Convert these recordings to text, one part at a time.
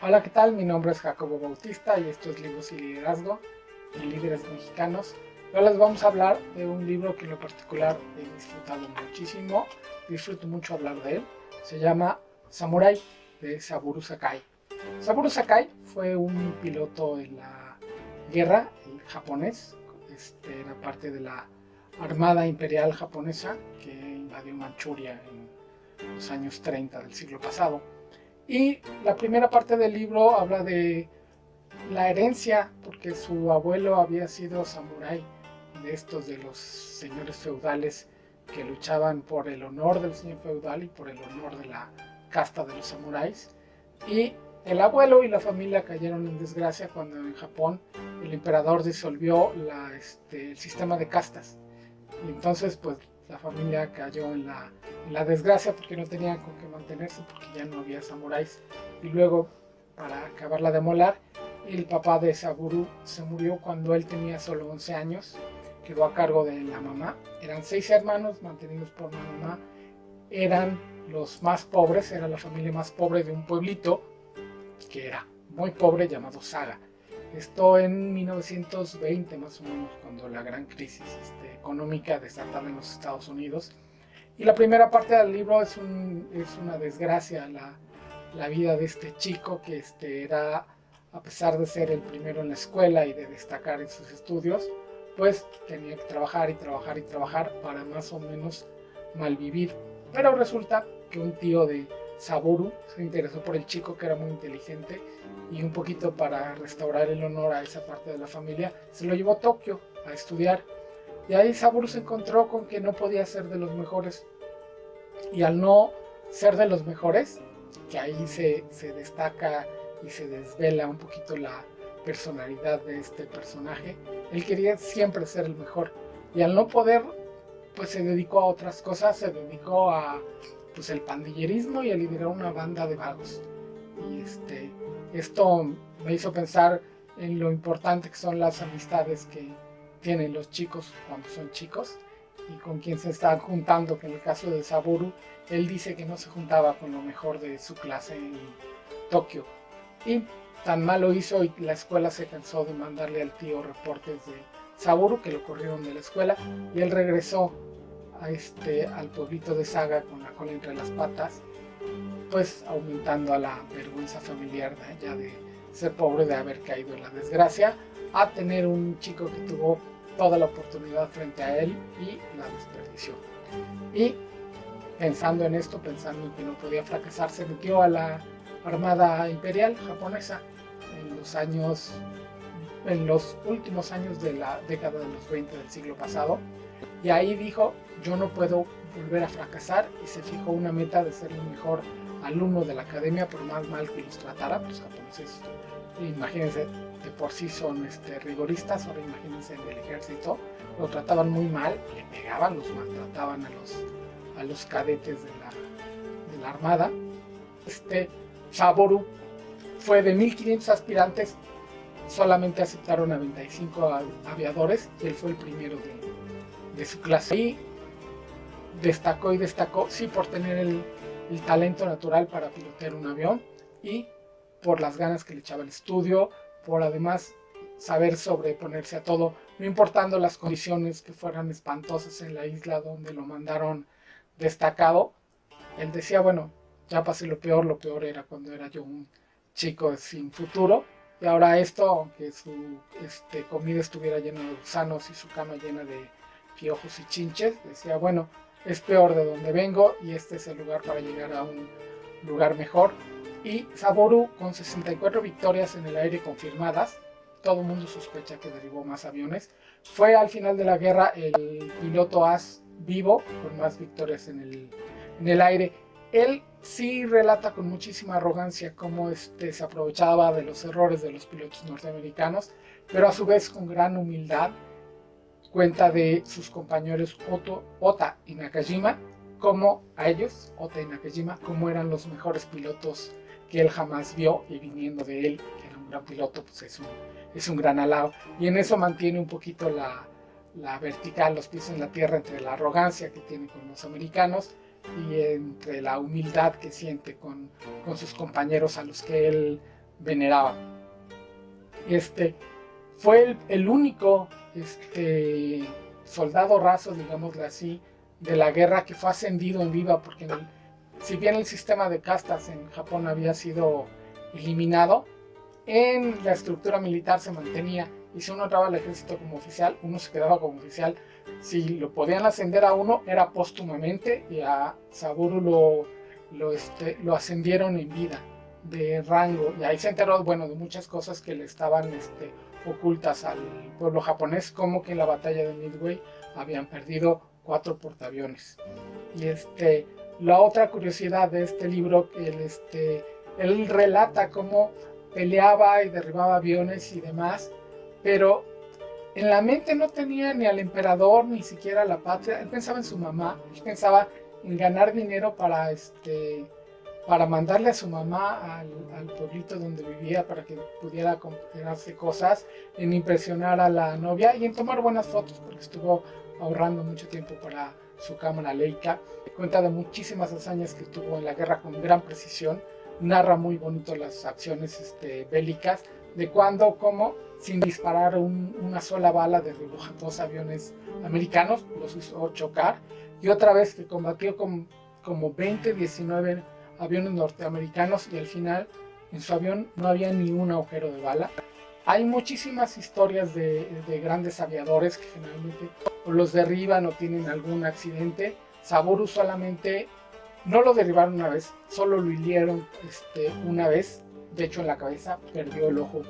Hola, ¿qué tal? Mi nombre es Jacobo Bautista y esto es Libros y Liderazgo y Líderes Mexicanos. Hoy les vamos a hablar de un libro que en lo particular he disfrutado muchísimo, disfruto mucho hablar de él. Se llama Samurai, de Saburo Sakai. Saburo Sakai fue un piloto en la guerra japonés, era parte de la Armada Imperial Japonesa que invadió Manchuria en los años 30 del siglo pasado. Y la primera parte del libro habla de la herencia, porque su abuelo había sido samurái, de estos de los señores feudales que luchaban por el honor del señor feudal y por el honor de la casta de los samuráis. Y el abuelo y la familia cayeron en desgracia cuando en Japón el emperador disolvió el sistema de castas. Y entonces pues la familia cayó en la desgracia porque no tenían con qué mantenerse, porque ya no había samuráis. Y luego, para acabarla de molar, el papá de Saburo se murió cuando él tenía solo 11 años, quedó a cargo de la mamá. Eran 6 hermanos mantenidos por la mamá, eran los más pobres, era la familia más pobre de un pueblito que era muy pobre llamado Saga. Esto en 1920 más o menos, cuando la gran crisis económica desataba en los Estados Unidos. Y la primera parte del libro es una desgracia, la vida de este chico que era, a pesar de ser el primero en la escuela y de destacar en sus estudios, pues tenía que trabajar y trabajar y trabajar para más o menos malvivir. Pero resulta que un tío de Saburo se interesó por el chico, que era muy inteligente, y un poquito para restaurar el honor a esa parte de la familia se lo llevó a Tokio a estudiar. Y ahí Saburo se encontró con que no podía ser de los mejores, y al no ser de los mejores, que ahí se destaca y se desvela un poquito la personalidad de este personaje. Él quería siempre ser el mejor, y al no poder, pues se dedicó a otras cosas, se dedicó a pues el pandillerismo y a liderar una banda de vagos. Y esto me hizo pensar en lo importante que son las amistades que tienen los chicos cuando son chicos y con quién se están juntando, que en el caso de Saburo, él dice que no se juntaba con lo mejor de su clase en Tokio. Y tan mal lo hizo, y la escuela se cansó de mandarle al tío reportes de Saburo, que lo corrieron de la escuela, y él regresó al pueblito de Saga con la cola entre las patas, pues aumentando a la vergüenza familiar ya de ser pobre, de haber caído en la desgracia, a tener un chico que tuvo toda la oportunidad frente a él y la desperdició. Y pensando en esto, pensando en que no podía fracasar, se metió a la Armada Imperial Japonesa en los últimos años de la década de los 20 del siglo pasado. Y ahí dijo, yo no puedo volver a fracasar, y se fijó una meta de ser el mejor alumno de la academia, por más mal que los tratara. Los japoneses, imagínense, de por sí son rigoristas, ahora imagínense en el ejército, lo trataban muy mal, le pegaban, los maltrataban a los cadetes de la armada. Saburo fue de 1500 aspirantes, solamente aceptaron a 25 aviadores, y él fue el primero de su clase. Y destacó y destacó, sí, por tener el talento natural para pilotear un avión, y por las ganas que le echaba el estudio, por además saber sobreponerse a todo, no importando las condiciones que fueran espantosas en la isla donde lo mandaron destacado. Él decía, bueno, ya pasé lo peor era cuando era yo un chico sin futuro, y ahora esto, aunque su comida estuviera llena de gusanos y su cama llena de piojos y chinches, decía, bueno, es peor de donde vengo, y este es el lugar para llegar a un lugar mejor. Y Saburo, con 64 victorias en el aire confirmadas, todo el mundo sospecha que derribó más aviones, fue al final de la guerra el piloto as vivo con más victorias en el aire. Él sí relata con muchísima arrogancia cómo se aprovechaba de los errores de los pilotos norteamericanos, pero a su vez con gran humildad cuenta de sus compañeros Ota y Nakajima, como a ellos, Ota y Nakajima, como eran los mejores pilotos que él jamás vio, y viniendo de él, que era un gran piloto, pues es un gran halago. Y en eso mantiene un poquito la vertical, los pies en la tierra, entre la arrogancia que tiene con los americanos y entre la humildad que siente con sus compañeros, a los que él veneraban. Fue el único soldado raso, digámoslo así, de la guerra que fue ascendido en vida, porque si bien el sistema de castas en Japón había sido eliminado, en la estructura militar se mantenía, y si uno entraba al ejército como oficial, uno se quedaba como oficial. Si lo podían ascender a uno, era póstumamente, y a Saburo lo ascendieron en vida, de rango, y ahí se enteró, bueno, de muchas cosas que le estaban ocultas al pueblo japonés, como que en la batalla de Midway habían perdido 4 portaaviones. Y la otra curiosidad de este libro, él relata cómo peleaba y derribaba aviones y demás, pero en la mente no tenía ni al emperador, ni siquiera a la patria. Él pensaba en su mamá, él pensaba en ganar dinero para mandarle a su mamá al pueblito donde vivía, para que pudiera comprarse cosas, en impresionar a la novia y en tomar buenas fotos, porque estuvo ahorrando mucho tiempo para su cámara Leica. Cuenta de muchísimas hazañas que tuvo en la guerra con gran precisión, narra muy bonito las acciones bélicas, de cuando, cómo, sin disparar una sola bala, derribó 2 aviones americanos, los hizo chocar, y otra vez que combatió como 20, 19 aviones norteamericanos, y al final en su avión no había ni un agujero de bala. Hay muchísimas historias de grandes aviadores que generalmente o los derriban o tienen algún accidente. Saburo solamente no lo derribaron una vez, solo lo hirieron una vez, de hecho en la cabeza, perdió el ojo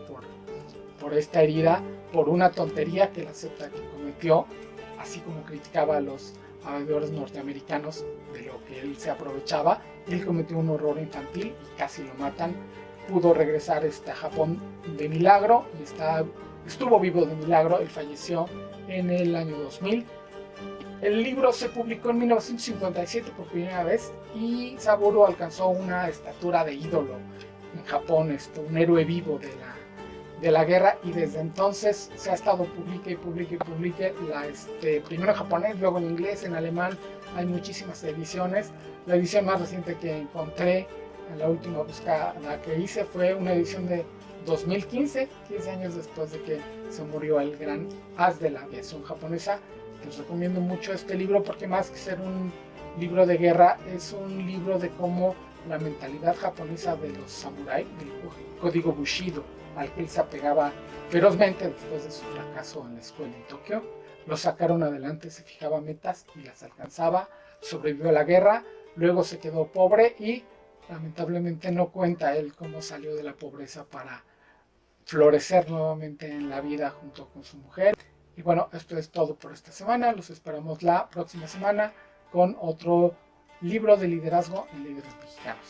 por esta herida, por una tontería que él acepta que cometió, así como criticaba a los aviadores norteamericanos de lo que él se aprovechaba. Él cometió un horror infantil y casi lo matan. Pudo regresar a Japón de milagro y estuvo vivo de milagro. Él falleció en el año 2000. El libro se publicó en 1957 por primera vez y Saburo alcanzó una estatura de ídolo en Japón, un héroe vivo de la guerra, y desde entonces se ha estado publique y publique y publique, primero en japonés, luego en inglés, en alemán. Hay muchísimas ediciones. La edición más reciente que encontré, en la última búsqueda que hice, fue una edición de 2015, 15 años después de que se murió el gran as de la aviación japonesa. Les recomiendo mucho este libro porque, más que ser un libro de guerra, es un libro de cómo la mentalidad japonesa de los samuráis, del código Bushido, al que él se apegaba ferozmente después de su fracaso en la escuela en Tokio, lo sacaron adelante, se fijaba metas y las alcanzaba, sobrevivió a la guerra, luego se quedó pobre y lamentablemente no cuenta él cómo salió de la pobreza para florecer nuevamente en la vida junto con su mujer. Y bueno, esto es todo por esta semana. Los esperamos la próxima semana con otro libro de liderazgo en líderes mexicanos.